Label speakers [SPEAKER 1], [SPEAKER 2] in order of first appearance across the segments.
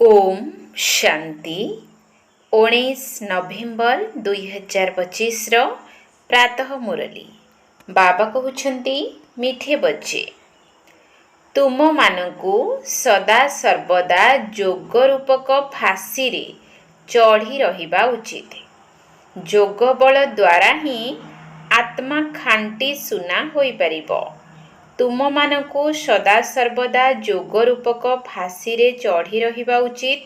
[SPEAKER 1] ओम शांति 19 नवेम्बर 2025 प्रातः मुरली बाबा कहउछंती मिठे बच्चे तुम मानकु सदा सर्वदा जोग रूपक फांसी रे चढ़ी रहिबा उचित। जोग बल द्वारा ही आत्मा खांटी सुना होई परिबो। तुम मानकु सदा सर्वदा जोग रूपक फांसी रे चढ़ी रहिबा उचित।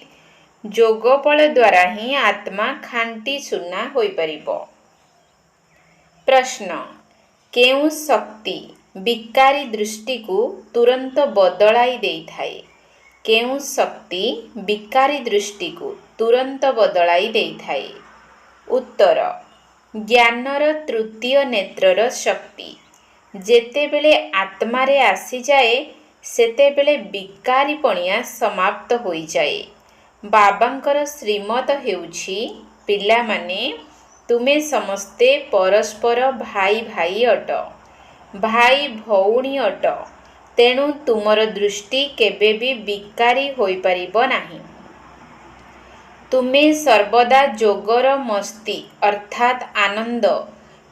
[SPEAKER 1] जोग बल द्वारा ही आत्मा खांटी सुना होई परिबो। प्रश्न केउ शक्ति विकारी दृष्टि को तुरंत बदलाई देई थाए? केउ शक्ति विकारी दृष्टि को तुरंत बदलाई देई थाए? उत्तर ज्ञानर तृतीय नेत्रर शक्ति जेतेबेले आत्मारे आसी जाए सेतेबेले विकारी पणिया समाप्त होई जाए। बाबांकर श्रीमत हेउछि पिला माने तुमे समस्ते परस्पर भाई भाई अट, भाई भौणी अट, तेणु तुमर दृष्टि केबे भी विकारी होई परिबो नाही। तुमे सर्वदा जोगर मस्ती अर्थात आनंद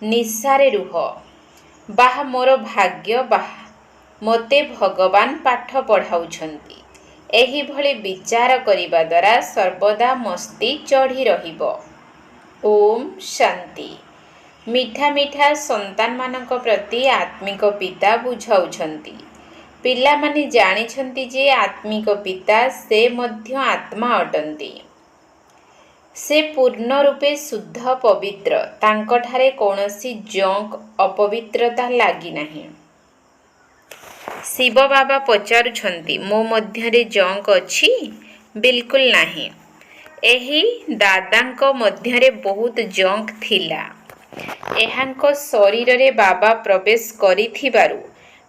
[SPEAKER 1] निशारे रुह। बाह मोर भाग्य बाह मोते भगवान पाठ पढ़ाउछंती। एही भली विचार करिबा द्वारा सर्वदा मस्ती चढ़ी रहिबो। ओम शांति। मिठा मिठा संतान मानक प्रति आत्मिक पिता बुझाउछंती। पिला माने जानिछंती जे आत्मिक पिता से मध्य आत्मा अटंती। से पूर्ण रूपे शुद्ध पवित्र, तांकठारे कौनसी जंक अपवित्रता लागी नाही। शिव बाबा पचारुछंती मो मध्यरे जंक अछि? बिल्कुल नाही। एही दादांक मध्यरे बहुत जंक थिला। एहांक शरीर रे बाबा प्रवेश करिथिबारु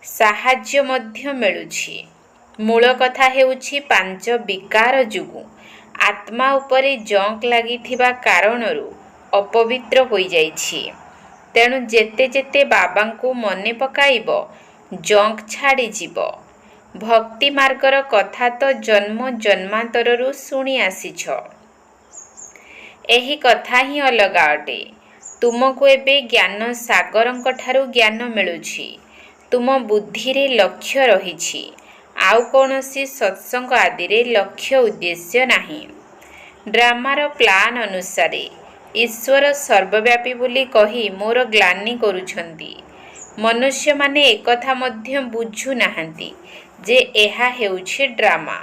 [SPEAKER 1] साहाय्य मध्य मिलुछि। मूल कथा हेउछि पांच विकार जुगु आत्मा उपरे जंक लागिथिबा कारणरू अपवित्र होई जाइछि। तेणु जेते जेते बाबांकु मने पकाइब जंक छाड़ी जीव। भक्ति मार्गर कथा तो जन्म जन्मांतररू शुणी आसीछ। एही कथा ही अलगा अटे। तुमको एबे ज्ञान सागरंक ठारू ज्ञान मिलुछि। तुम बुद्धि रे लक्ष्य रहिछि। आउ कौनसी सत्संग आदि रे लक्ष्य उद्देश्य नाही। ड्रामार प्लान अनुसारे ईश्वर सर्वव्यापी बोली कही मोर ग्लानि करुछंती। मनुष्य माने एकथा मध्य बुझु नाहंती जे एहा हेउछि ड्रामा।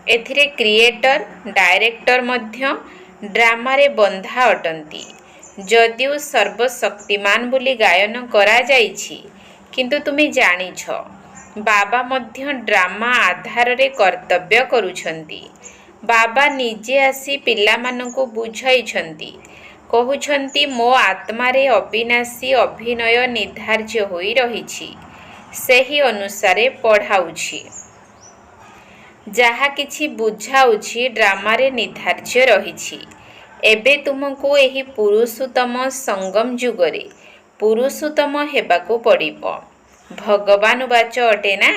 [SPEAKER 1] एथिरे क्रिएटर डायरेक्टर मध्य ड्रामा रे बंधा अटंती। जदिও सर्वशक्तिमान बोली गायन करा जाइछि, किंतु तुमे जानिछ बाबा मध्य ड्रामा आधार रे कर्तव्य करुछंती। बाबा निजे आसी पिला मानकु बुझाइछंती। कहुछंती मो आत्मा रे अविनाशी अभिनय निर्धार्य होई रहिछि। सेही अनुसारे पढ़ाउछि। जहा किछि बुझाउछि ड्रामा रे निर्धार्य रहिछि। एबे तुमको एही पुरुषोत्तम संगम जुगरे पुरुषोत्तम हेबाकु पड़िबो। भगवान वाच अटे ना।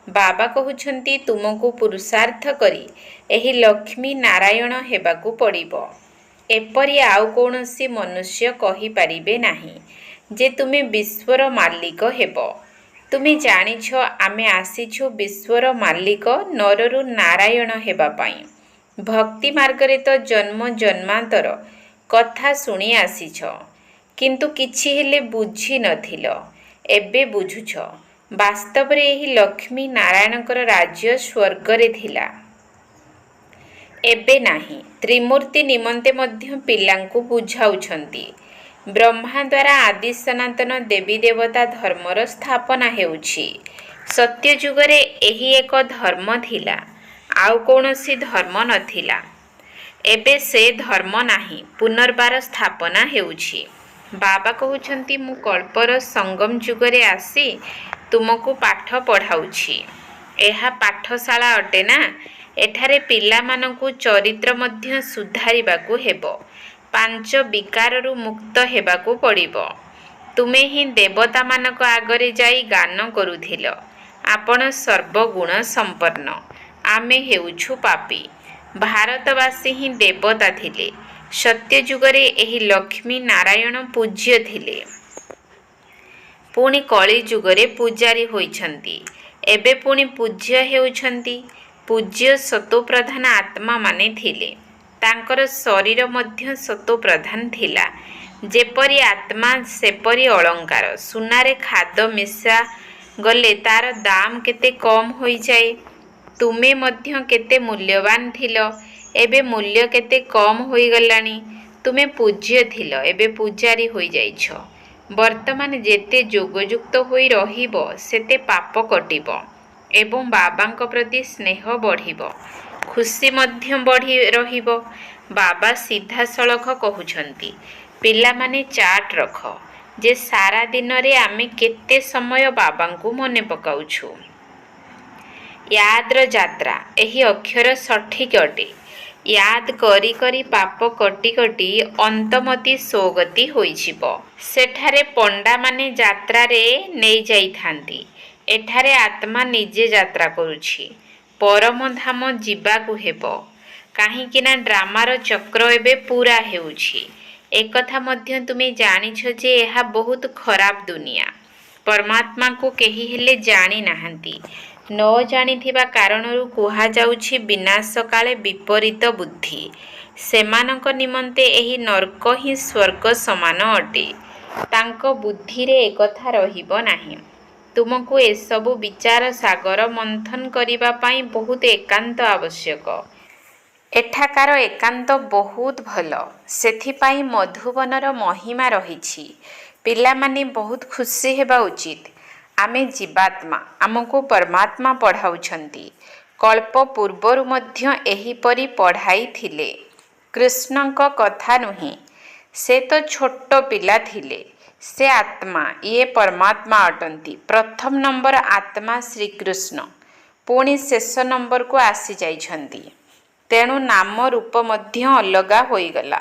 [SPEAKER 1] बाबा कहउछंती तुमको पुरुषार्थ करी एही लक्ष्मी नारायण हेबाकु पड़िबो। एपरि आउ कौनसी मनुष्य कही पारिबे नाही जे तुमे विश्वर मालिक हेबो। तुमे जानिछ आमे आसीछु विश्वर मालिक नररु नारायण हेबा पाई। भक्ति मार्गरे तो जन्म जन्मांतर कथा शुणी आसीछ, किंतु किछि हेले बुझी नथिल। एबे बुझुछ वास्तव रे एही लक्ष्मी नारायणकर राज्य स्वर्ग रे थिला, एबे नाही। त्रिमूर्ति निमंते मध्य पिलांकु बुझाउछंती। ब्रह्मा द्वारा आदि सनातन देवी देवता धर्मर स्थापना हेउछि। सत्य जुगरे एही एक धर्म थिला, आउ कौनसी धर्म नथिला। एबे से धर्म नाही, पुनर्बार स्थापना हेउछि। बाबा कहउछंती मु कल्पर संगम जुगरे आसी तुमको पाठ पढ़ाउछि। एहा पाठशाला अटे ना। एठारे पिला मानकु चरित्र मध्य सुधारिबाकु हेबो। पांच विकाररु मुक्त हेबाकु पड़िबो। तुमे ही देवता मानक आगरे जाई गान करुथिल, आपण सर्वगुण संपन्न, आमे हेउछु पापी। ଭାରତବାସୀ ହିଁ ଦେବତା ଥିଲେ। ସତ୍ୟ ଯୁଗରେ ଏହି ଲକ୍ଷ୍ମୀ ନାରାୟଣ ପୂଜ୍ୟ ଥିଲେ। ପୁଣି କଳି ଯୁଗରେ ପୂଜାରୀ ହୋଇଛନ୍ତି। ଏବେ ପୁଣି ପୂଜ୍ୟ ହେଉଛନ୍ତି। ପୂଜ୍ୟ ସତୋପ୍ରଧାନ ଆତ୍ମାମାନେ ଥିଲେ। ତାଙ୍କର ଶରୀର ମଧ୍ୟ ସତୋପ୍ରଧାନ ଥିଲା। ଯେପରି ଆତ୍ମା ସେପରି ଅଳଙ୍କାର। ସୁନାରେ ଖାଦ ମିଶା ଗଲେ ତାର ଦାମ କେତେ କମ୍ ହୋଇଯାଏ। ତୁମେ ମଧ୍ୟ କେତେ ମୂଲ୍ୟବାନ ଥିଲ, ଏବେ ମୂଲ୍ୟ କେତେ କମ୍ ହୋଇଗଲାଣି। ତୁମେ ପୂଜ୍ୟ ଥିଲ, ଏବେ ପୂଜାରୀ ହୋଇଯାଇଛ। ବର୍ତ୍ତମାନ ଯେତେ ଯୋଗଯୁକ୍ତ ହୋଇ ରହିବ ସେତେ ପାପ କଟିବ ଏବଂ ବାବାଙ୍କ ପ୍ରତି ସ୍ନେହ ବଢ଼ିବ, ଖୁସି ମଧ୍ୟ ବଢ଼ି ରହିବ। ବାବା ସିଧାସଳଖ କହୁଛନ୍ତି, ପିଲାମାନେ ଚାର୍ଟ ରଖ ଯେ ସାରା ଦିନରେ ଆମେ କେତେ ସମୟ ବାବାଙ୍କୁ ମନେ ପକାଉଛୁ। ୟାଦର ଯାତ୍ରା, ଏହି ଅକ୍ଷର ସଠିକ୍ ଅଟେ। ୟାଦ କରି କରି ପାପ କଟି କଟି ଅନ୍ତମତି ସ୍ୱଗତି ହୋଇଯିବ। ସେଠାରେ ପଣ୍ଡାମାନେ ଯାତ୍ରାରେ ନେଇଯାଇଥାନ୍ତି। ଏଠାରେ ଆତ୍ମା ନିଜେ ଯାତ୍ରା କରୁଛି। ପରମଧାମ ଯିବାକୁ ହେବ। କାହିଁକିନା ଡ୍ରାମାର ଚକ୍ର ଏବେ ପୂରା ହେଉଛି। ଏକଥା ମଧ୍ୟ ତୁମେ ଜାଣିଛ ଯେ ଏହା ବହୁତ ଖରାପ ଦୁନିଆ। ପରମାତ୍ମାକୁ କେହି ହେଲେ ଜାଣିନାହାନ୍ତି। ନ ଜାଣିଥିବା କାରଣରୁ କୁହାଯାଉଛି ବିନାଶ କାଳେ ବିପରୀତ ବୁଦ୍ଧି। ସେମାନଙ୍କ ନିମନ୍ତେ ଏହି ନର୍କ ହିଁ ସ୍ୱର୍ଗ ସମାନ ଅଟେ। ତାଙ୍କ ବୁଦ୍ଧିରେ ଏକଥା ରହିବ ନାହିଁ। ତୁମକୁ ଏସବୁ ବିଚାର ସାଗର ମନ୍ଥନ କରିବା ପାଇଁ ବହୁତ ଏକାନ୍ତ ଆବଶ୍ୟକ। ଏଠାକାର ଏକାନ୍ତ ବହୁତ ଭଲ। ସେଥିପାଇଁ ମଧୁବନର ମହିମା ରହିଛି। ପିଲାମାନେ ବହୁତ ଖୁସି ହେବା ଉଚିତ। ଆମେ ଜୀବାତ୍ମା, ଆମକୁ ପରମାତ୍ମା ପଢ଼ାଉଛନ୍ତି। କଳ୍ପ ପୂର୍ବରୁ ମଧ୍ୟ ଏହିପରି ପଢ଼ାଇଥିଲେ। କୃଷ୍ଣଙ୍କ କଥା ନୁହେଁ। ସେ ତ ଛୋଟ ପିଲା ଥିଲେ। ସେ ଆତ୍ମା, ଇଏ ପରମାତ୍ମା ଅଟନ୍ତି। ପ୍ରଥମ ନମ୍ବର ଆତ୍ମା ଶ୍ରୀକୃଷ୍ଣ, ପୁଣି ଶେଷ ନମ୍ବରକୁ ଆସିଯାଇଛନ୍ତି। ତେଣୁ ନାମ ରୂପ ମଧ୍ୟ ଅଲଗା ହୋଇଗଲା।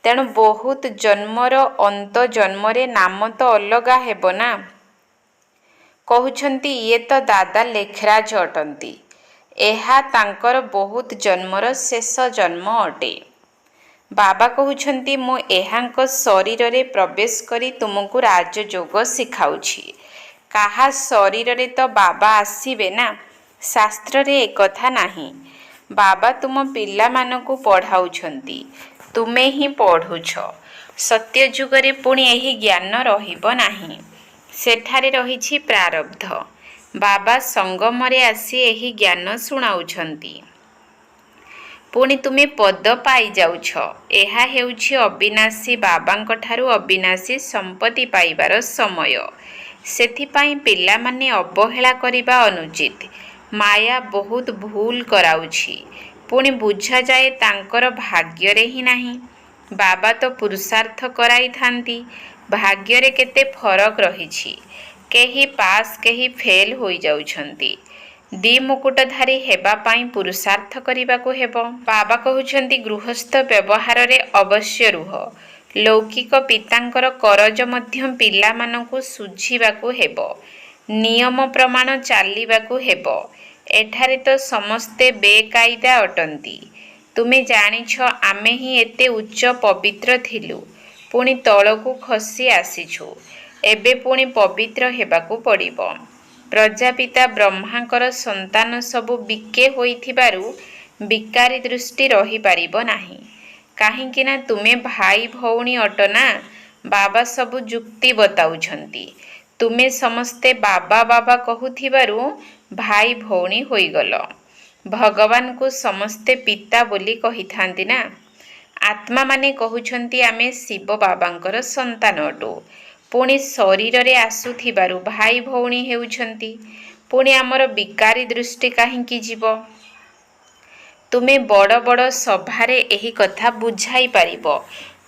[SPEAKER 1] ତେଣୁ ବହୁତ ଜନ୍ମର ଅନ୍ତ ଜନ୍ମରେ ନାମ ତ ଅଲଗା ହେବ ନା। କହୁଛନ୍ତି ଇଏ ତ ଦାଦା ଲେଖରାଜ ଅଟନ୍ତି। ଏହା ତାଙ୍କର ବହୁତ ଜନ୍ମର ଶେଷ ଜନ୍ମ ଅଟେ। ବାବା କହୁଛନ୍ତି ମୁଁ ଏହାଙ୍କ ଶରୀରରେ ପ୍ରବେଶ କରି ତୁମକୁ ରାଜଯୋଗ ଶିଖାଉଛି। କାହା ଶରୀରରେ ତ ବାବା ଆସିବେ ନା। ଶାସ୍ତ୍ରରେ ଏକଥା ନାହିଁ। ବାବା ତୁମ ପିଲାମାନଙ୍କୁ ପଢ଼ାଉଛନ୍ତି, ତୁମେ ହିଁ ପଢ଼ୁଛ। ସତ୍ୟ ଯୁଗରେ ପୁଣି ଏହି ଜ୍ଞାନ ରହିବ ନାହିଁ। ସେଠାରେ ରହିଛି ପ୍ରାରବ୍ଧ। ବାବା ସଙ୍ଗମରେ ଆସି ଏହି ଜ୍ଞାନ ଶୁଣାଉଛନ୍ତି। ପୁଣି ତୁମେ ପଦ ପାଇଯାଉଛ। ଏହା ହେଉଛି ଅବିନାଶୀ ବାବାଙ୍କଠାରୁ ଅବିନାଶୀ ସମ୍ପତ୍ତି ପାଇବାର ସମୟ। ସେଥିପାଇଁ ପିଲାମାନେ ଅବହେଳା କରିବା ଅନୁଚିତ। ମାୟା ବହୁତ ଭୁଲ କରାଉଛି। ପୁଣି ବୁଝାଯାଏ ତାଙ୍କର ଭାଗ୍ୟରେ ହିଁ ନାହିଁ। ବାବା ତ ପୁରୁଷାର୍ଥ କରାଇଥାନ୍ତି। ଭାଗ୍ୟରେ କେତେ ଫରକ ରହିଛି। କେହି ପାସ୍, କେହି ଫେଲ୍ ହୋଇଯାଉଛନ୍ତି। ଦ୍ୱିମୁକୁଟଧାରୀ ହେବା ପାଇଁ ପୁରୁଷାର୍ଥ କରିବାକୁ ହେବ। ବାବା କହୁଛନ୍ତି ଗୃହସ୍ଥ ବ୍ୟବହାରରେ ଅବଶ୍ୟ ରୁହ। ଲୌକିକ ପିତାଙ୍କର କରଜ ମଧ୍ୟ ପିଲାମାନଙ୍କୁ ଶୁଝିବାକୁ ହେବ। ନିୟମ ପ୍ରମାଣ ଚାଲିବାକୁ ହେବ। ଏଠାରେ ତ ସମସ୍ତେ ବେକାଇଦା ଅଟନ୍ତି। ତୁମେ ଜାଣିଛ ଆମେ ହିଁ ଏତେ ଉଚ୍ଚ ପବିତ୍ର ଥିଲୁ, ପୁଣି ତଳକୁ ଖସି ଆସିଛୁ। ଏବେ ପୁଣି ପବିତ୍ର ହେବାକୁ ପଡ଼ିବ। ପ୍ରଜାପିତା ବ୍ରହ୍ମାଙ୍କର ସନ୍ତାନ ସବୁ ବିକେ ହୋଇଥିବାରୁ ବିକାରୀ ଦୃଷ୍ଟି ରହିପାରିବ ନାହିଁ। କାହିଁକିନା ତୁମେ ଭାଇ ଭଉଣୀ ଅଟ ନା। ବାବା ସବୁ ଯୁକ୍ତି ବତାଉଛନ୍ତି। ତୁମେ ସମସ୍ତେ ବାବା ବାବା କହୁଥିବାରୁ ଭାଇ ଭଉଣୀ ହୋଇଗଲ। ଭଗବାନଙ୍କୁ ସମସ୍ତେ ପିତା ବୋଲି କହିଥାନ୍ତି ନା। ଆତ୍ମାମାନେ କହୁଛନ୍ତି ଆମେ ଶିବ ବାବାଙ୍କର ସନ୍ତାନ ଅଟୁ। ପୁଣି ଶରୀରରେ ଆସୁଥିବାରୁ ଭାଇ ଭଉଣୀ ହେଉଛନ୍ତି। ପୁଣି ଆମର ବିକାରୀ ଦୃଷ୍ଟି କାହିଁକି ଯିବ? ତୁମେ ବଡ଼ ବଡ଼ ସଭାରେ ଏହି କଥା ବୁଝାଇ ପାରିବ।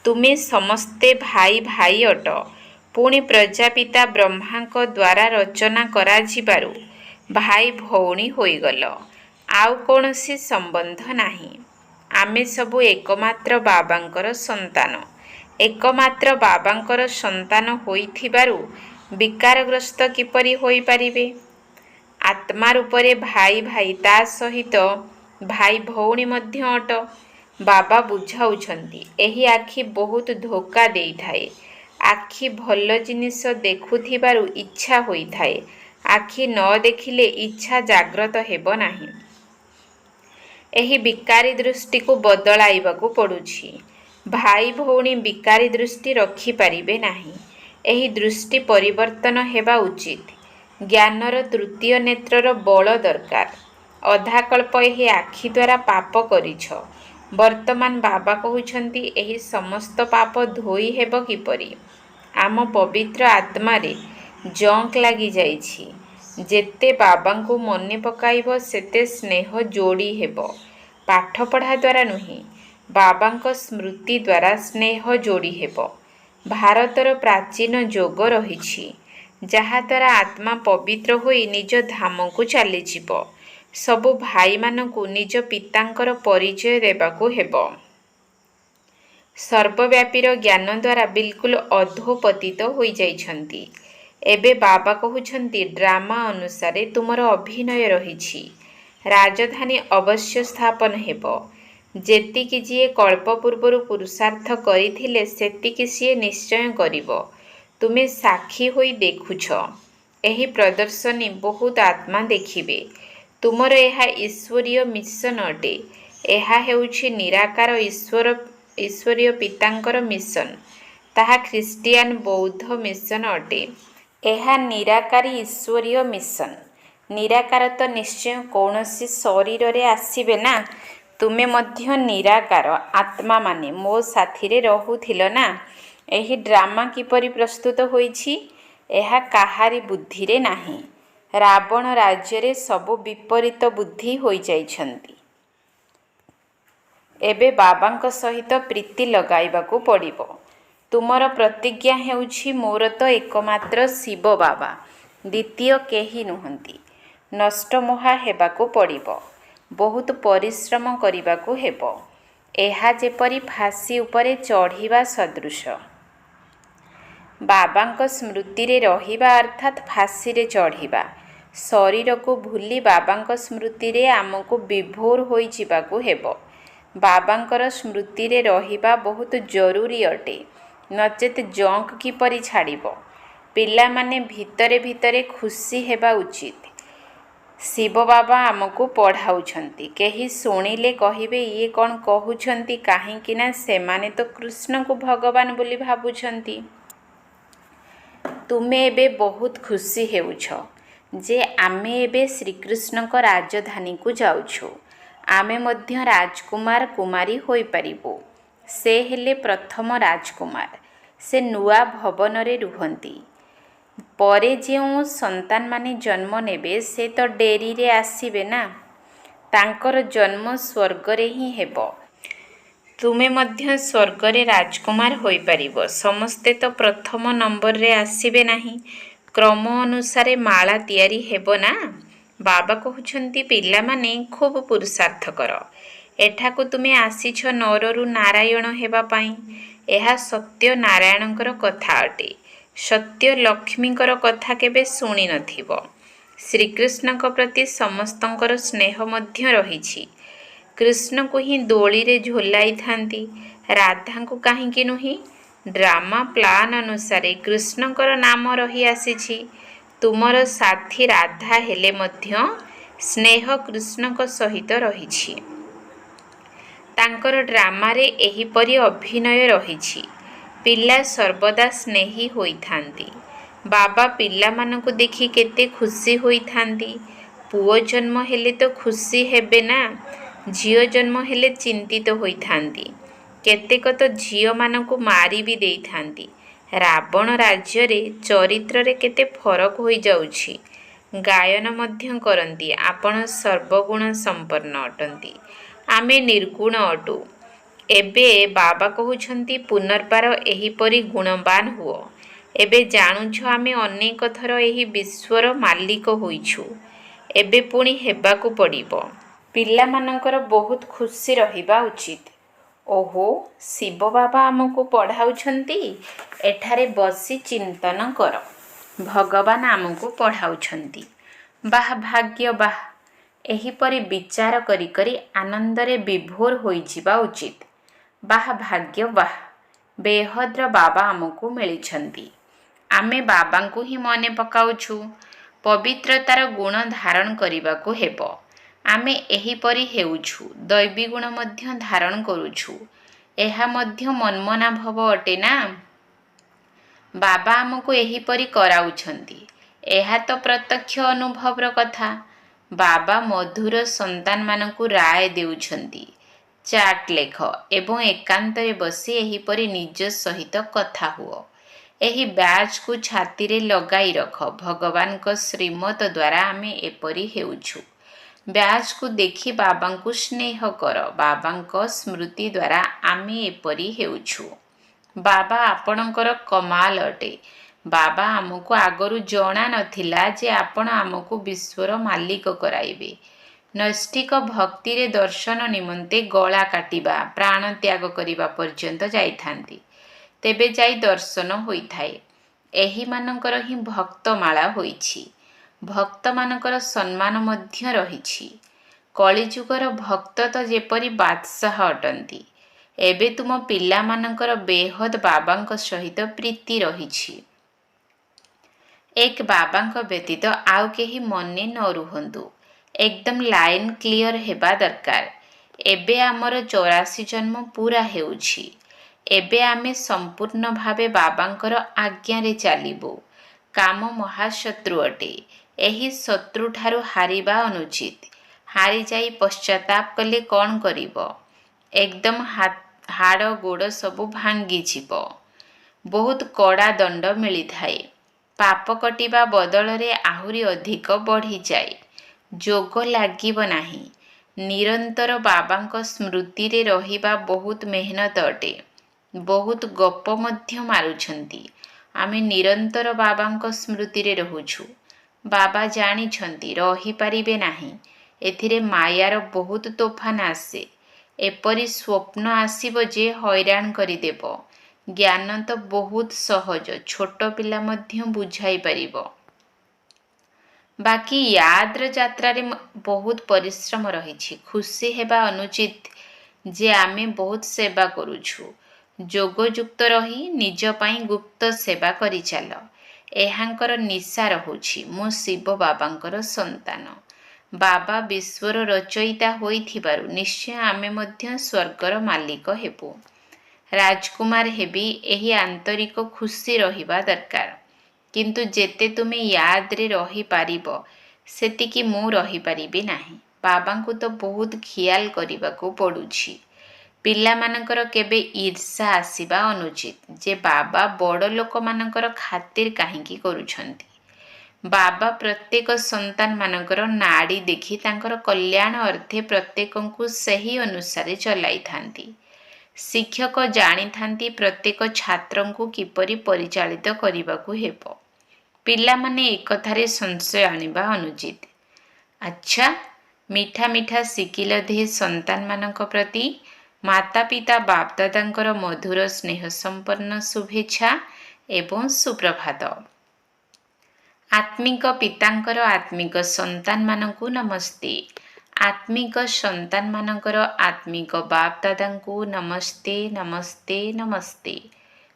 [SPEAKER 1] ତୁମେ ସମସ୍ତେ ଭାଇ ଭାଇ ଅଟ। ପୁଣି ପ୍ରଜାପିତା ବ୍ରହ୍ମାଙ୍କ ଦ୍ୱାରା ରଚନା କରାଯିବାରୁ ଭାଇ ଭଉଣୀ ହୋଇଗଲ। ଆଉ କୌଣସି ସମ୍ବନ୍ଧ ନାହିଁ। ଆମେ ସବୁ ଏକମାତ୍ର ବାବାଙ୍କର ସନ୍ତାନ। ଏକମାତ୍ର ବାବାଙ୍କର ସନ୍ତାନ ହୋଇଥିବାରୁ ବିକାରଗ୍ରସ୍ତ କିପରି ହୋଇପାରିବେ? ଆତ୍ମା ରୂପରେ ଭାଇ ଭାଇ, ତା ସହିତ ଭାଇ ଭଉଣୀ ମଧ୍ୟ ଅଟ। ବାବା ବୁଝାଉଛନ୍ତି, ଏହି ଆଖି ବହୁତ ଧୋକା ଦେଇଥାଏ। ଆଖି ଭଲ ଜିନିଷ ଦେଖୁଥିବାରୁ ଇଚ୍ଛା ହୋଇଥାଏ। ଆଖି ନ ଦେଖିଲେ ଇଚ୍ଛା ଜାଗ୍ରତ ହେବ ନାହିଁ। ଏହି ବିକାରୀ ଦୃଷ୍ଟିକୁ ବଦଳାଇବାକୁ ପଡ଼ୁଛି। ଭାଇ ଭଉଣୀ ବିକାରୀ ଦୃଷ୍ଟି ରଖିପାରିବେ ନାହିଁ। ଏହି ଦୃଷ୍ଟି ପରିବର୍ତ୍ତନ ହେବା ଉଚିତ। ଜ୍ଞାନର ତୃତୀୟ ନେତ୍ରର ବଳ ଦରକାର। ଅଧାକଳ୍ପ ଏହି ଆଖି ଦ୍ୱାରା ପାପ କରିଛ। ବର୍ତ୍ତମାନ ବାବା କହୁଛନ୍ତି, ଏହି ସମସ୍ତ ପାପ ଧୋଇ ହେବ କିପରି? ଆମ ପବିତ୍ର ଆତ୍ମାରେ ଜଙ୍କ ଲାଗିଯାଇଛି। ଯେତେ ବାବାଙ୍କୁ ମନେ ପକାଇବ ସେତେ ସ୍ନେହ ଯୋଡ଼ି ହେବ। ପାଠପଢ଼ା ଦ୍ୱାରା ନୁହେଁ, ବାବାଙ୍କ ସ୍ମୃତି ଦ୍ୱାରା ସ୍ନେହ ଯୋଡ଼ି ହେବ। ଭାରତର ପ୍ରାଚୀନ ଯୋଗ ରହିଛି, ଯାହାଦ୍ୱାରା ଆତ୍ମା ପବିତ୍ର ହୋଇ ନିଜ ଧାମକୁ ଚାଲିଯିବ। ସବୁ ଭାଇମାନଙ୍କୁ ନିଜ ପିତାଙ୍କର ପରିଚୟ ଦେବାକୁ ହେବ। ସର୍ବବ୍ୟାପୀର ଜ୍ଞାନ ଦ୍ୱାରା ବିଲକୁଲ ଅଧୋପତିତ ହୋଇଯାଇଛନ୍ତି। ଏବେ ବାବା କହୁଛନ୍ତି, ଡ୍ରାମା ଅନୁସାରେ ତୁମର ଅଭିନୟ ରହିଛି। ରାଜଧାନୀ ଅବଶ୍ୟ ସ୍ଥାପନ ହେବ। ଯେତିକି ଯିଏ କଳ୍ପ ପୂର୍ବରୁ ପୁରୁଷାର୍ଥ କରିଥିଲେ ସେତିକି ସିଏ ନିଶ୍ଚୟ କରିବ। ତୁମେ ସାକ୍ଷୀ ହୋଇ ଦେଖୁଛ। ଏହି ପ୍ରଦର୍ଶନୀ ବହୁତ ଆତ୍ମା ଦେଖିବେ। ତୁମର ଏହା ଈଶ୍ୱରୀୟ ମିଶନ ଅଟେ। ଏହା ହେଉଛି ନିରାକାର ଈଶ୍ୱରୀୟ ପିତାଙ୍କର ମିଶନ। ତାହା ଖ୍ରୀଷ୍ଟିଆନ ବୌଦ୍ଧ ମିଶନ ଅଟେ। ଏହା ନିରାକାରୀ ଈଶ୍ୱରୀୟ ମିଶନ। ନିରାକାର ତ ନିଶ୍ଚୟ କୌଣସି ଶରୀରରେ ଆସିବେ ନା। ତୁମେ ମଧ୍ୟ ନିରାକାର ଆତ୍ମାମାନେ ମୋ ସାଥିରେ ରହୁଥିଲ ନା। ଏହି ଡ୍ରାମା କିପରି ପ୍ରସ୍ତୁତ ହୋଇଛି, ଏହା କାହାରି ବୁଦ୍ଧିରେ ନାହିଁ। ରାବଣ ରାଜ୍ୟରେ ସବୁ ବିପରୀତ ବୁଦ୍ଧି ହୋଇଯାଇଛନ୍ତି। ଏବେ ବାବାଙ୍କ ସହିତ ପ୍ରୀତି ଲଗାଇବାକୁ ପଡ଼ିବ। ତୁମର ପ୍ରତିଜ୍ଞା ହେଉଛି, ମୋର ତ ଏକମାତ୍ର ଶିବ ବାବା, ଦ୍ୱିତୀୟ କେହି ନୁହନ୍ତି। ନଷ୍ଟମୋହା ହେବାକୁ ପଡ଼ିବ। ବହୁତ ପରିଶ୍ରମ କରିବାକୁ ହେବ। ଏହା ଯେପରି ଫାଶୀ ଉପରେ ଚଢ଼ିବା ସଦୃଶ। ବାବାଙ୍କ ସ୍ମୃତିରେ ରହିବା ଅର୍ଥାତ୍ ଫାଶୀରେ ଚଢ଼ିବା। ଶରୀରକୁ ଭୁଲି ବାବାଙ୍କ ସ୍ମୃତିରେ ଆମକୁ ବିଭୋର ହୋଇଯିବାକୁ ହେବ। ବାବାଙ୍କର ସ୍ମୃତିରେ ରହିବା ବହୁତ ଜରୁରୀ ଅଟେ, ନଚେତ୍ ଜଙ୍କ କିପରି ଛାଡ଼ିବ? ପିଲାମାନେ ଭିତରେ ଭିତରେ ଖୁସି ହେବା ଉଚିତ। ଶିବ ବାବା ଆମକୁ ପଢ଼ାଉଛନ୍ତି। କେହି ଶୁଣିଲେ କହିବେ, ଇଏ କ'ଣ କହୁଛନ୍ତି? କାହିଁକି ନା ସେମାନେ ତ କୃଷ୍ଣଙ୍କୁ ଭଗବାନ ବୋଲି ଭାବୁଛନ୍ତି। ତୁମେ ଏବେ ବହୁତ ଖୁସି ହେଉଛ ଯେ ଆମେ ଏବେ ଶ୍ରୀକୃଷ୍ଣଙ୍କ ରାଜଧାନୀକୁ ଯାଉଛୁ। ଆମେ ମଧ୍ୟ ରାଜକୁମାର କୁମାରୀ ହୋଇପାରିବୁ। ସେ ହେଲେ ପ୍ରଥମ ରାଜକୁମାର। ସେ ନୂଆ ଭବନରେ ରୁହନ୍ତି। ପରେ ଯେଉଁ ସନ୍ତାନମାନେ ଜନ୍ମ ନେବେ ସେ ତ ଡେରିରେ ଆସିବେ ନା। ତାଙ୍କର ଜନ୍ମ ସ୍ୱର୍ଗରେ ହିଁ ହେବ। ତୁମେ ମଧ୍ୟ ସ୍ୱର୍ଗରେ ରାଜକୁମାର ହୋଇପାରିବ। ସମସ୍ତେ ତ ପ୍ରଥମ ନମ୍ବରରେ ଆସିବେ ନାହିଁ। କ୍ରମ ଅନୁସାରେ ମାଳା ତିଆରି ହେବ ନା। ବାବା କହୁଛନ୍ତି, ପିଲାମାନେ ଖୁବ୍ ପୁରୁଷାର୍ଥ କର। ଏଠାକୁ ତୁମେ ଆସିଛ ନରରୁ ନାରାୟଣ ହେବା ପାଇଁ। ଏହା ସତ୍ୟ ନାରାୟଣଙ୍କର କଥା ଅଟେ। ସତ୍ୟ ଲକ୍ଷ୍ମୀଙ୍କର କଥା କେବେ ଶୁଣି ନଥିବ। ଶ୍ରୀକୃଷ୍ଣଙ୍କ ପ୍ରତି ସମସ୍ତଙ୍କର ସ୍ନେହ ମଧ୍ୟ ରହିଛି। କୃଷ୍ଣଙ୍କୁ ହିଁ ଦୋଳିରେ ଝୁଲାଇଥାନ୍ତି, ରାଧାଙ୍କୁ କାହିଁକି ନୁହେଁ? ଡ୍ରାମା ପ୍ଲାନ୍ ଅନୁସାରେ କୃଷ୍ଣଙ୍କର ନାମ ରହି ଆସିଛି। ତୁମର ସାଥୀ ରାଧା ହେଲେ ମଧ୍ୟ ସ୍ନେହ କୃଷ୍ଣଙ୍କ ସହିତ ରହିଛି। ତାଙ୍କର ଡ୍ରାମାରେ ଏହିପରି ଅଭିନୟ ରହିଛି। ପିଲା ସର୍ବଦା ସ୍ନେହୀ ହୋଇଥାନ୍ତି। ବାବା ପିଲାମାନଙ୍କୁ ଦେଖି କେତେ ଖୁସି ହୋଇଥାନ୍ତି। ପୁଅ ଜନ୍ମ ହେଲେ ତ ଖୁସି ହେବେ ନା। ଝିଅ ଜନ୍ମ ହେଲେ ଚିନ୍ତିତ ହୋଇଥାନ୍ତି। କେତେକ ତ ଝିଅମାନଙ୍କୁ ମାରି ବି ଦେଇଥାନ୍ତି। ରାବଣ ରାଜ୍ୟରେ ଚରିତ୍ରରେ କେତେ ଫରକ ହୋଇଯାଉଛି। ଗାୟନ ମଧ୍ୟ କରନ୍ତି। ଆପଣ ସର୍ବଗୁଣ ସମ୍ପନ୍ନ ଅଟନ୍ତି। ଆମେ ନିର୍ଗୁଣ ଅଟୁ। ଏବେ ବାବା କହୁଛନ୍ତି, ପୁନର୍ବାର ଏହିପରି ଗୁଣବାନ ହୁଅ। ଏବେ ଜାଣୁଛ ଆମେ ଅନେକ ଥର ଏହି ବିଶ୍ୱର ମାଲିକ ହୋଇଛୁ। ଏବେ ପୁଣି ହେବାକୁ ପଡ଼ିବ। ପିଲାମାନଙ୍କର ବହୁତ ଖୁସି ରହିବା ଉଚିତ। ଓହୋ, ଶିବ ବାବା ଆମକୁ ପଢ଼ାଉଛନ୍ତି। ଏଠାରେ ବସି ଚିନ୍ତନ କର। ଭଗବାନ ଆମକୁ ପଢ଼ାଉଛନ୍ତି। ବାଃ ଭାଗ୍ୟ ବାଃ। ଏହିପରି ବିଚାର କରି କରି ଆନନ୍ଦରେ ବିଭୋର ହୋଇଯିବା ଉଚିତ। ବାଃ ଭାଗ୍ୟ ବାଃ, ବେହଦ୍ର ବାବା ଆମକୁ ମିଳିଛନ୍ତି। ଆମେ ବାବାଙ୍କୁ ହିଁ ମନେ ପକାଉଛୁ। ପବିତ୍ରତାର ଗୁଣ ଧାରଣ କରିବାକୁ ହେବ। ଆମେ ଏହିପରି ହେଉଛୁ, ଦୈବୀ ଗୁଣ ମଧ୍ୟ ଧାରଣ କରୁଛୁ। ଏହା ମଧ୍ୟ ମନ୍ମନା ଭାବ ଅଟେ ନା? ବାବା ଆମକୁ ଏହିପରି କରାଉଛନ୍ତି। ଏହା ତ ପ୍ରତ୍ୟକ୍ଷ ଅନୁଭବର କଥା। ବାବା ମଧୁର ସନ୍ତାନମାନଙ୍କୁ ରାୟ ଦେଉଛନ୍ତି, ଚାଟ୍ ଲେଖ ଏବଂ ଏକାନ୍ତରେ ବସି ଏହିପରି ନିଜ ସହିତ କଥା ହୁଅ। ଏହି ବ୍ୟାଜ୍କୁ ଛାତିରେ ଲଗାଇ ରଖ। ଭଗବାନଙ୍କ ଶ୍ରୀମତ ଦ୍ୱାରା ଆମେ ଏପରି ହେଉଛୁ। ବ୍ୟାଜ୍କୁ ଦେଖି ବାବାଙ୍କୁ ସ୍ନେହ କର। ବାବାଙ୍କ ସ୍ମୃତି ଦ୍ୱାରା ଆମେ ଏପରି ହେଉଛୁ। ବାବା ଆପଣଙ୍କର କମାଲ ଅଟେ। ବାବା ଆମକୁ ଆଗରୁ ଜଣା ନଥିଲା ଯେ ଆପଣ ଆମକୁ ବିଶ୍ୱର ମାଲିକ କରାଇବେ। ନୈଷ୍ଠିକ ଭକ୍ତିରେ ଦର୍ଶନ ନିମନ୍ତେ ଗଳା କାଟିବା, ପ୍ରାଣ ତ୍ୟାଗ କରିବା ପର୍ଯ୍ୟନ୍ତ ଯାଇଥାନ୍ତି। ତେବେ ଯାଇ ଦର୍ଶନ ହୋଇଥାଏ। ଏହିମାନଙ୍କର ହିଁ ଭକ୍ତମାଳା ହୋଇଛି। ଭକ୍ତମାନଙ୍କର ସମ୍ମାନ ମଧ୍ୟ ରହିଛି। କଳିଯୁଗର ଭକ୍ତ ତ ଯେପରି ବାଦଶାହ ଅଟନ୍ତି। ଏବେ ତୁମ ପିଲାମାନଙ୍କର ବେହଦ ବାବାଙ୍କ ସହିତ ପ୍ରୀତି ରହିଛି। ଏକ ବାବାଙ୍କ ବ୍ୟତୀତ ଆଉ କେହି ମନେ ନ ରୁହନ୍ତୁ। ଏକଦମ ଲାଇନ୍ କ୍ଲିଅର ହେବା ଦରକାର। ଏବେ ଆମର 84 ଜନ୍ମ ପୁରା ହେଉଛି। ଏବେ ଆମେ ସମ୍ପୂର୍ଣ୍ଣ ଭାବେ ବାବାଙ୍କର ଆଜ୍ଞାରେ ଚାଲିବୁ। କାମ ମହାଶତ୍ରୁ ଅଟେ। ଏହି ଶତ୍ରୁଠାରୁ ହାରିବା ଅନୁଚିତ। ହାରିଯାଇ ପଶ୍ଚାତାପ କଲେ କ'ଣ କରିବ? ଏକଦମ ହାଡ଼ ଗୋଡ଼ ସବୁ ଭାଙ୍ଗିଯିବ। ବହୁତ କଡ଼ା ଦଣ୍ଡ ମିଳିଥାଏ। ପାପ କଟିବା ବଦଳରେ ଆହୁରି ଅଧିକ ବଢ଼ିଯାଏ। ଯୋଗ ଲାଗିବ ନାହିଁ। ନିରନ୍ତର ବାବାଙ୍କ ସ୍ମୃତିରେ ରହିବା ବହୁତ ମେହନତ ଅଟେ। ବହୁତ ଗପ ମଧ୍ୟ ମାରୁଛନ୍ତି। ଆମେ ନିରନ୍ତର ବାବାଙ୍କ ସ୍ମୃତିରେ ରହୁଛୁ। ବାବା ଜାଣିଛନ୍ତି ରହିପାରିବେ ନାହିଁ। ଏଥିରେ ମାୟାର ବହୁତ ତୋଫାନ ଆସେ। ଏପରି ସ୍ୱପ୍ନ ଆସିବ ଯେ ହଇରାଣ କରିଦେବ। ଜ୍ଞାନ ତ ବହୁତ ସହଜ, ଛୋଟ ପିଲା ମଧ୍ୟ ବୁଝାଇ ପାରିବ। ବାକି ୟାଦ୍ର ଯାତ୍ରାରେ ବହୁତ ପରିଶ୍ରମ ରହିଛି। ଖୁସି ହେବା ଅନୁଚିତ ଯେ ଆମେ ବହୁତ ସେବା କରୁଛୁ। ଯୋଗଯୁକ୍ତ ରହି ନିଜ ପାଇଁ ଗୁପ୍ତ ସେବା କରିଚାଲ। ଏହାଙ୍କର ନିଶା ରହୁଛି। ମୁଁ ଶିବ ବାବାଙ୍କର ସନ୍ତାନ। ବାବା ବିଶ୍ୱର ରଚୟିତା ହୋଇଥିବାରୁ ନିଶ୍ଚୟ ଆମେ ମଧ୍ୟ ସ୍ୱର୍ଗର ମାଲିକ ହେବୁ। ରାଜକୁମାର ହେବି, ଏହି ଆନ୍ତରିକ ଖୁସି ରହିବା ଦରକାର। କିନ୍ତୁ ଯେତେ ତୁମେ ୟାଦ୍ରେ ରହିପାରିବ ସେତିକି ମୁଁ ରହିପାରିବି ନାହିଁ। ବାବାଙ୍କୁ ତ ବହୁତ ଖିଆଲ କରିବାକୁ ପଡ଼ୁଛି। ପିଲାମାନଙ୍କର କେବେ ଈର୍ଷା ଆସିବା ଅନୁଚିତ ଯେ ବାବା ବଡ଼ ଲୋକମାନଙ୍କର ଖାତିର କାହିଁକି କରୁଛନ୍ତି। ବାବା ପ୍ରତ୍ୟେକ ସନ୍ତାନମାନଙ୍କର ନାଡ଼ି ଦେଖି ତାଙ୍କର କଲ୍ୟାଣ ଅର୍ଥେ ପ୍ରତ୍ୟେକଙ୍କୁ ସେହି ଅନୁସାରେ ଚଲାଇଥାନ୍ତି। ଶିକ୍ଷକ ଜାଣିଥାନ୍ତି ପ୍ରତ୍ୟେକ ଛାତ୍ରଙ୍କୁ କିପରି ପରିଚାଳିତ କରିବାକୁ ହେବ। ପିଲାମାନେ ଏକଥାରେ ସଂଶୟ ଆଣିବା ଅନୁଚିତ। ଆଚ୍ଛା, ମିଠା ମିଠା ଶିକିଲ ଦେହୀ ସନ୍ତାନମାନଙ୍କ ପ୍ରତି ମାତା ପିତା ବାପଦାଦାଙ୍କର ମଧୁର ସ୍ନେହ ସମ୍ପନ୍ନ ଶୁଭେଚ୍ଛା ଏବଂ ସୁପ୍ରଭାତ। ଆତ୍ମିକ ପିତାଙ୍କର ଆତ୍ମିକ ସନ୍ତାନମାନଙ୍କୁ ନମସ୍ତେ। ଆତ୍ମିକ ସନ୍ତାନମାନଙ୍କର ଆତ୍ମିକ ବାପଦାଦାଙ୍କୁ ନମସ୍ତେ ନମସ୍ତେ ନମସ୍ତେ।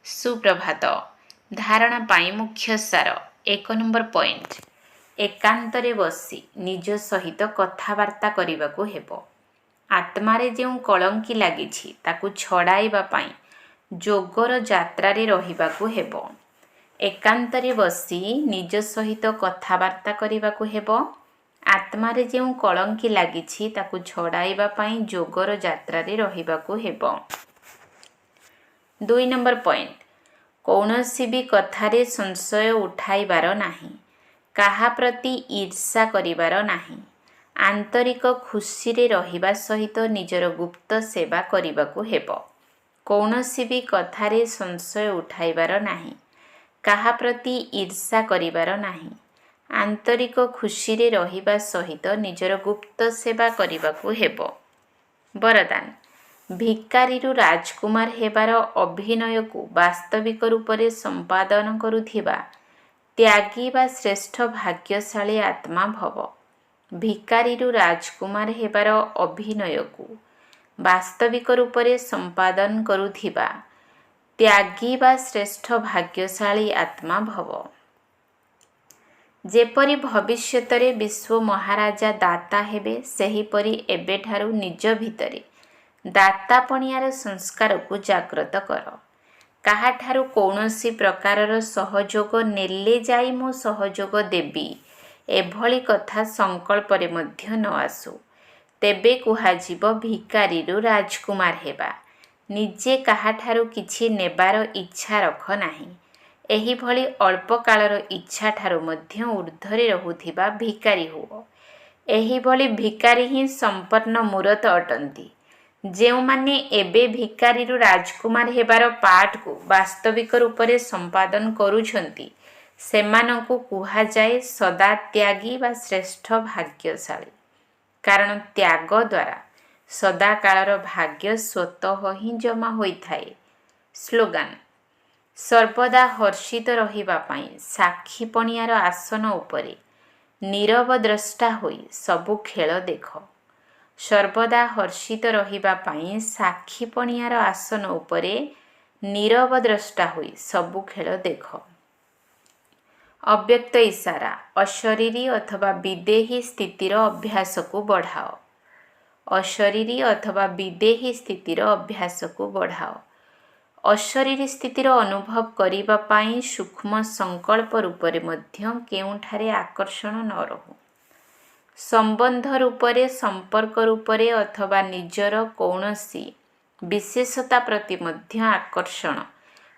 [SPEAKER 1] ସୁପ୍ରଭାତ। ଧାରଣା ପାଇଁ ମୁଖ୍ୟ ସାର। 1 ନମ୍ବର ପଏଣ୍ଟ। ଏକାନ୍ତରେ ବସି ନିଜ ସହିତ କଥାବାର୍ତ୍ତା କରିବାକୁ ହେବ। ଆତ୍ମାରେ ଯେଉଁ କଳଙ୍କି ଲାଗିଛି ତାକୁ ଛଡ଼ାଇବା ପାଇଁ ଯୋଗର ଯାତ୍ରାରେ ରହିବାକୁ ହେବ। ଏକାନ୍ତରେ ବସି ନିଜ ସହିତ କଥାବାର୍ତ୍ତା କରିବାକୁ ହେବ। ଆତ୍ମାରେ ଯେଉଁ କଳଙ୍କି ଲାଗିଛି ତାକୁ ଛଡ଼ାଇବା ପାଇଁ ଯୋଗର ଯାତ୍ରାରେ ରହିବାକୁ ହେବ। 2 ନମ୍ବର ପଏଣ୍ଟ। କୌଣସି ବି କଥାରେ ସଂଶୟ ଉଠାଇବାର ନାହିଁ। କାହା ପ୍ରତି ଈର୍ଷା କରିବାର ନାହିଁ। ଆନ୍ତରିକ ଖୁସିରେ ରହିବା ସହିତ ନିଜର ଗୁପ୍ତ ସେବା କରିବାକୁ ହେବ। କୌଣସି ବି କଥାରେ ସଂଶୟ ଉଠାଇବାର ନାହିଁ। କାହା ପ୍ରତି ଈର୍ଷା କରିବାର ନାହିଁ। ଆନ୍ତରିକ ଖୁସିରେ ରହିବା ସହିତ ନିଜର ଗୁପ୍ତ ସେବା କରିବାକୁ ହେବ। ବରଦାନ। ଭିକାରୀରୁ ରାଜକୁମାର ହେବାର ଅଭିନୟକୁ ବାସ୍ତବିକ ରୂପରେ ସମ୍ପାଦନ କରୁଥିବା ତ୍ୟାଗୀ ବା ଶ୍ରେଷ୍ଠ ଭାଗ୍ୟଶାଳୀ ଆତ୍ମା ଭବ। ଭିକାରୀରୁ ରାଜକୁମାର ହେବାର ଅଭିନୟକୁ ବାସ୍ତବିକ ରୂପରେ ସମ୍ପାଦନ କରୁଥିବା ତ୍ୟାଗୀ ବା ଶ୍ରେଷ୍ଠ ଭାଗ୍ୟଶାଳୀ ଆତ୍ମା ଭବ। ଯେପରି ଭବିଷ୍ୟତରେ ବିଶ୍ୱ ମହାରାଜା ଦାତା ହେବେ, ସେହିପରି ଏବେଠାରୁ ନିଜ ଭିତରେ ଦାତାପଣିଆର ସଂସ୍କାରକୁ ଜାଗ୍ରତ କର। କାହାଠାରୁ କୌଣସି ପ୍ରକାରର ସହଯୋଗ ନେଲେ ଯାଇ ମୁଁ ସହଯୋଗ ଦେବି, ଏଭଳି କଥା ସଂକଳ୍ପରେ ମଧ୍ୟ ନ ଆସୁ। ତେବେ କୁହାଯିବ ଭିକାରୀରୁ ରାଜକୁମାର ହେବା। ନିଜେ କାହାଠାରୁ କିଛି ନେବାର ଇଚ୍ଛା ରଖ ନାହିଁ। ଏହିଭଳି ଅଳ୍ପ କାଳର ଇଚ୍ଛାଠାରୁ ମଧ୍ୟ ଊର୍ଦ୍ଧ୍ୱରେ ରହୁଥିବା ଭିକାରୀ ହୁଅ। ଏହିଭଳି ଭିକାରୀ ହିଁ ସମ୍ପନ୍ନ ମୂରତ ଅଟନ୍ତି। ଯେଉଁମାନେ ଏବେ ଭିକାରୀରୁ ରାଜକୁମାର ହେବାର ପାଠକୁ ବାସ୍ତବିକ ରୂପରେ ସମ୍ପାଦନ କରୁଛନ୍ତି, ସେମାନଙ୍କୁ କୁହାଯାଏ ସଦାତ୍ୟାଗୀ ବା ଶ୍ରେଷ୍ଠ ଭାଗ୍ୟଶାଳୀ। କାରଣ ତ୍ୟାଗ ଦ୍ୱାରା ସଦାକାଳର ଭାଗ୍ୟ ସ୍ୱତଃ ହିଁ ଜମା ହୋଇଥାଏ। ସ୍ଲୋଗାନ: ସର୍ବଦା ହର୍ଷିତ ରହିବା ପାଇଁ ସାକ୍ଷୀପଣିଆର ଆସନ ଉପରେ ନୀରବ ଦ୍ରଷ୍ଟା ହୋଇ ସବୁ ଖେଳ ଦେଖ। ସର୍ବଦା ହର୍ଷିତ ରହିବା ପାଇଁ ସାକ୍ଷୀପଣିଆର ଆସନ ଉପରେ ନୀରବ ଦ୍ରଷ୍ଟା ହୋଇ ସବୁ ଖେଳ ଦେଖ। ଅବ୍ୟକ୍ତ ଇଶାରା: ଅଶରୀରୀ ଅଥବା ବିଦେହୀ ସ୍ଥିତିର ଅଭ୍ୟାସକୁ ବଢ଼ାଅ। ଅଶରୀରୀ ଅଥବା ବିଦେହୀ ସ୍ଥିତିର ଅଭ୍ୟାସକୁ ବଢ଼ାଅ। ଅଶରୀରୀ ସ୍ଥିତିର ଅନୁଭବ କରିବା ପାଇଁ ସୂକ୍ଷ୍ମ ସଂକଳ୍ପ ରୂପରେ ମଧ୍ୟ କେଉଁଠାରେ ଆକର୍ଷଣ ନ ରହୁ। ସମ୍ବନ୍ଧ ରୂପରେ, ସମ୍ପର୍କ ରୂପରେ ଅଥବା ନିଜର କୌଣସି ବିଶେଷତା ପ୍ରତି ମଧ୍ୟ ଆକର୍ଷଣ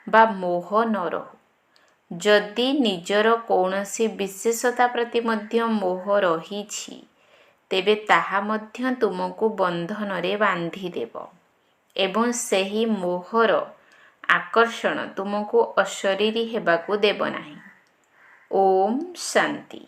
[SPEAKER 1] ବା ମୋହ ନ ରହୁ। ଯଦି ନିଜର କୌଣସି ବିଶେଷତା ପ୍ରତି ମଧ୍ୟ ମୋହ ରହିଛି, ତେବେ ତାହା ମଧ୍ୟ ତୁମକୁ ବନ୍ଧନରେ ବାନ୍ଧିଦେବ ଏବଂ ସେହି ମୋହର ଆକର୍ଷଣ ତୁମକୁ ଅଶରୀରୀ ହେବାକୁ ଦେବ ନାହିଁ। ଓମ୍ ଶାନ୍ତି।